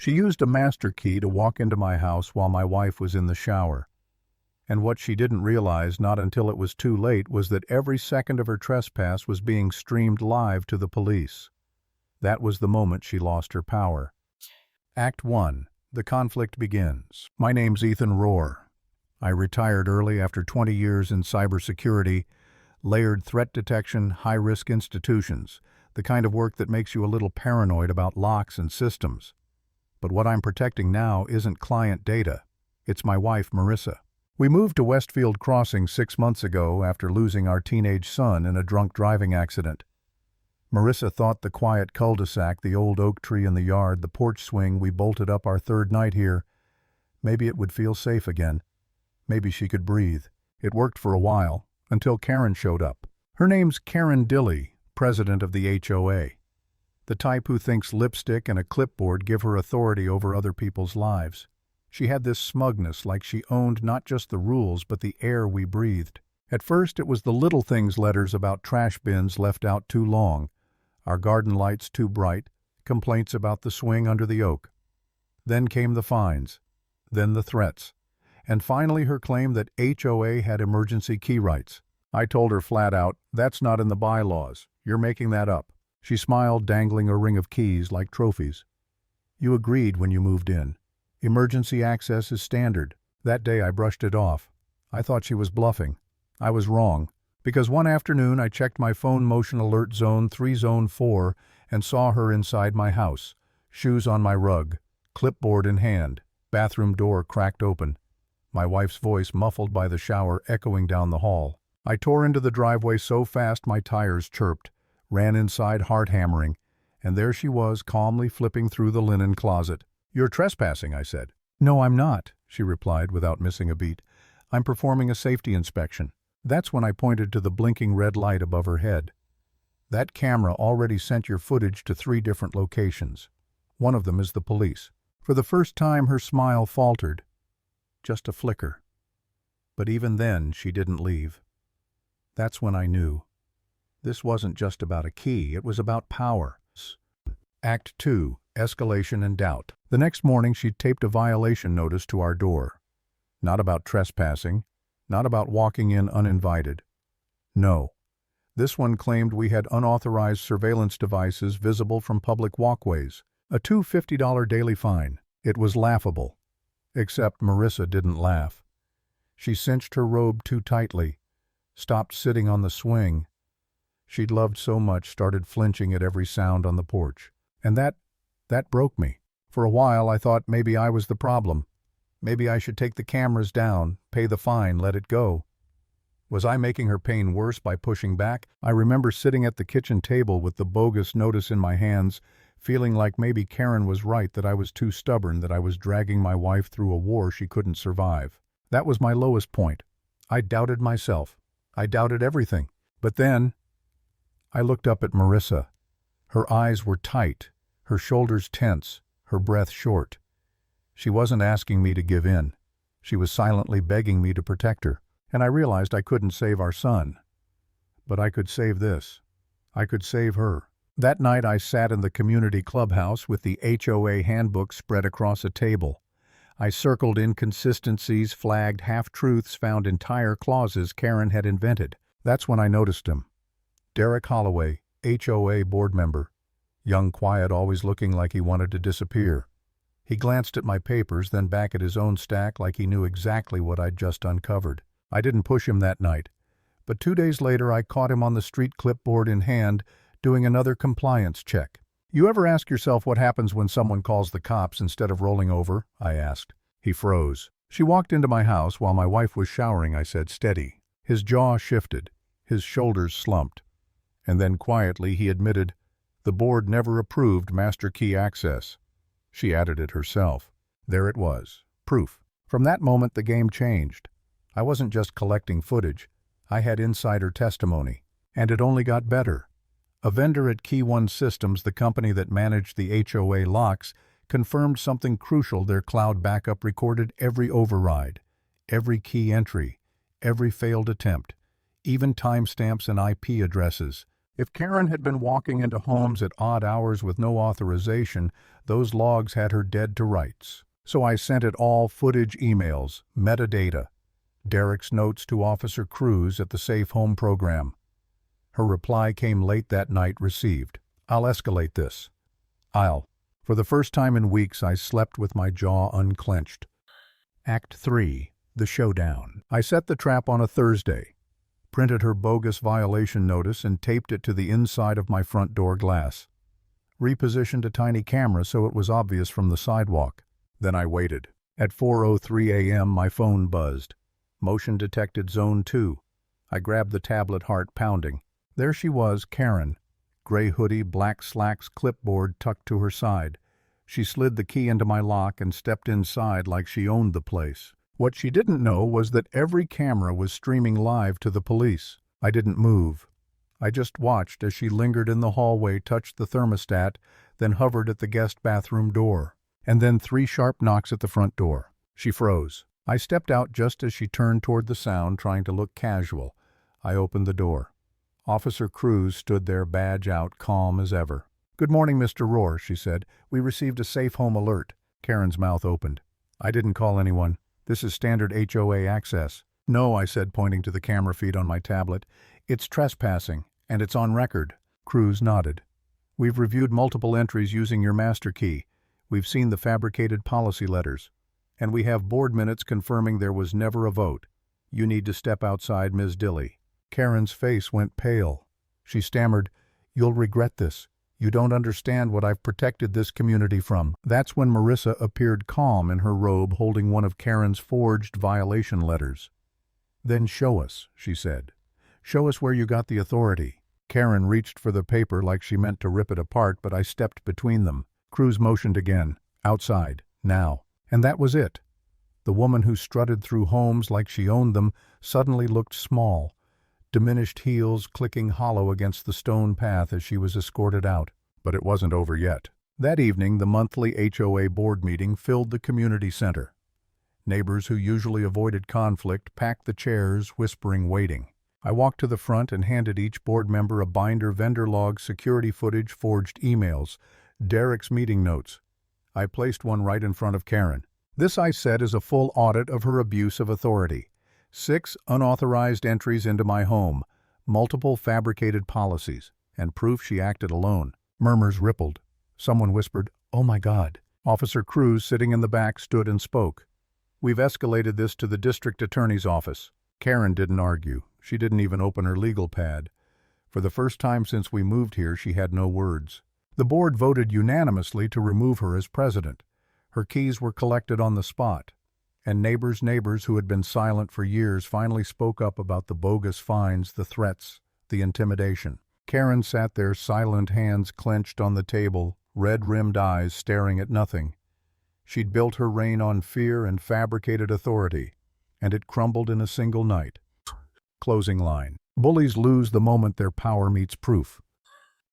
She used a master key to walk into my house while my wife was in the shower. And what she didn't realize, not until it was too late, was that every second of her trespass was being streamed live to the police. That was the moment she lost her power. Act 1. The conflict begins. My name's Ethan Rohr. I retired early after 20 years in cybersecurity, layered threat detection, high-risk institutions, the kind of work that makes you a little paranoid about locks and systems. But what I'm protecting now isn't client data. It's my wife, Marissa. We moved to Westfield Crossing 6 months ago after losing our teenage son in a drunk driving accident. Marissa thought the quiet cul-de-sac, the old oak tree in the yard, the porch swing we bolted up our third night here, maybe it would feel safe again. Maybe she could breathe. It worked for a while, until Karen showed up. Her name's Karen Dilly, president of the HOA. The type who thinks lipstick and a clipboard give her authority over other people's lives. She had this smugness, like she owned not just the rules but the air we breathed. At first it was the little things letters about trash bins left out too long, our garden lights too bright, complaints about the swing under the oak. Then came the fines, then the threats, and finally her claim that HOA had emergency key rights. I told her flat out, "That's not in the bylaws. You're making that up." She smiled, dangling a ring of keys like trophies. "You agreed when you moved in. Emergency access is standard." That day I brushed it off. I thought she was bluffing. I was wrong, because one afternoon I checked my phone motion alert zone 3 zone 4 and saw her inside my house, shoes on my rug, clipboard in hand, bathroom door cracked open, my wife's voice muffled by the shower echoing down the hall. I tore into the driveway so fast my tires chirped, ran inside heart hammering, and there she was calmly flipping through the linen closet. "You're trespassing," I said. "No, I'm not," she replied without missing a beat. "I'm performing a safety inspection." That's when I pointed to the blinking red light above her head. "That camera already sent your footage to 3 different locations. One of them is the police." For the first time her smile faltered. Just a flicker. But even then she didn't leave. That's when I knew. This wasn't just about a key, it was about power. Act 2. Escalation and doubt. The next morning she taped a violation notice to our door. Not about trespassing, not about walking in uninvited. No. This one claimed we had unauthorized surveillance devices visible from public walkways. A $250 daily fine. It was laughable. Except Marissa didn't laugh. She cinched her robe too tightly, stopped sitting on the swing. She'd loved so much, started flinching at every sound on the porch. And that broke me. For a while I thought maybe I was the problem. Maybe I should take the cameras down, pay the fine, let it go. Was I making her pain worse by pushing back? I remember sitting at the kitchen table with the bogus notice in my hands, feeling like maybe Karen was right, that I was too stubborn, that I was dragging my wife through a war she couldn't survive. That was my lowest point. I doubted myself. I doubted everything. But then I looked up at Marissa. Her eyes were tight, her shoulders tense, her breath short. She wasn't asking me to give in. She was silently begging me to protect her. And I realized I couldn't save our son. But I could save this. I could save her. That night I sat in the community clubhouse with the HOA handbook spread across a table. I circled inconsistencies, flagged half-truths, found entire clauses Karen had invented. That's when I noticed him. Derek Holloway, HOA board member. Young, quiet, always looking like he wanted to disappear. He glanced at my papers, then back at his own stack like he knew exactly what I'd just uncovered. I didn't push him that night, but 2 days later I caught him on the street, clipboard in hand, doing another compliance check. "You ever ask yourself what happens when someone calls the cops instead of rolling over?" I asked. He froze. "She walked into my house while my wife was showering," I said, steady. His jaw shifted, his shoulders slumped. And then quietly he admitted, "The board never approved master key access. She added it herself." There it was, proof. From that moment the game changed. I wasn't just collecting footage. I had insider testimony. And it only got better. A vendor at Key One Systems, the company that managed the HOA locks, confirmed something crucial. Their cloud backup recorded every override, every key entry, every failed attempt, even timestamps and IP addresses. If Karen had been walking into homes at odd hours with no authorization, those logs had her dead to rights. So I sent it all footage emails, metadata, Derek's notes to Officer Cruz at the Safe Home program. Her reply came late that night, received. I'll escalate this. For the first time in weeks, I slept with my jaw unclenched. Act 3. The Showdown. I set the trap on a Thursday, printed her bogus violation notice and taped it to the inside of my front door glass. Repositioned a tiny camera so it was obvious from the sidewalk. Then I waited. At 4:03 a.m. my phone buzzed. Motion detected zone 2. I grabbed the tablet, heart pounding. There she was, Karen. Gray hoodie, black slacks, clipboard tucked to her side. She slid the key into my lock and stepped inside like she owned the place. What she didn't know was that every camera was streaming live to the police. I didn't move. I just watched as she lingered in the hallway, touched the thermostat, then hovered at the guest bathroom door. And then 3 sharp knocks at the front door. She froze. I stepped out just as she turned toward the sound, trying to look casual. I opened the door. Officer Cruz stood there, badge out, calm as ever. "Good morning, Mr. Rohr," she said. "We received a safe home alert." Karen's mouth opened. "I didn't call anyone. This is standard HOA access." "No," I said, pointing to the camera feed on my tablet. "It's trespassing, and it's on record." Cruz nodded. "We've reviewed multiple entries using your master key. We've seen the fabricated policy letters. And we have board minutes confirming there was never a vote. You need to step outside, Ms. Dilly." Karen's face went pale. She stammered, "You'll regret this. You don't understand what I've protected this community from." That's when Marissa appeared, calm in her robe, holding one of Karen's forged violation letters. "Then show us," she said. "Show us where you got the authority." Karen reached for the paper like she meant to rip it apart, but I stepped between them. Cruz motioned again. "Outside, now." And that was it. The woman who strutted through homes like she owned them suddenly looked small. Diminished heels clicking hollow against the stone path as she was escorted out. But it wasn't over yet. That evening, the monthly HOA board meeting filled the community center. Neighbors who usually avoided conflict packed the chairs, whispering, waiting. I walked to the front and handed each board member a binder, vendor logs, security footage, forged emails, Derek's meeting notes. I placed one right in front of Karen. "This," I said, "is a full audit of her abuse of authority. 6 unauthorized entries into my home, multiple fabricated policies, and proof she acted alone." Murmurs rippled. Someone whispered, "Oh my God." Officer Cruz, sitting in the back, stood and spoke. "We've escalated this to the district attorney's office." Karen didn't argue. She didn't even open her legal pad. For the first time since we moved here, she had no words. The board voted unanimously to remove her as president. Her keys were collected on the spot. And neighbors who had been silent for years finally spoke up about the bogus fines, the threats, the intimidation. Karen sat there, silent, hands clenched on the table, red-rimmed eyes staring at nothing. She'd built her reign on fear and fabricated authority, and it crumbled in a single night. Closing line. Bullies lose the moment their power meets proof.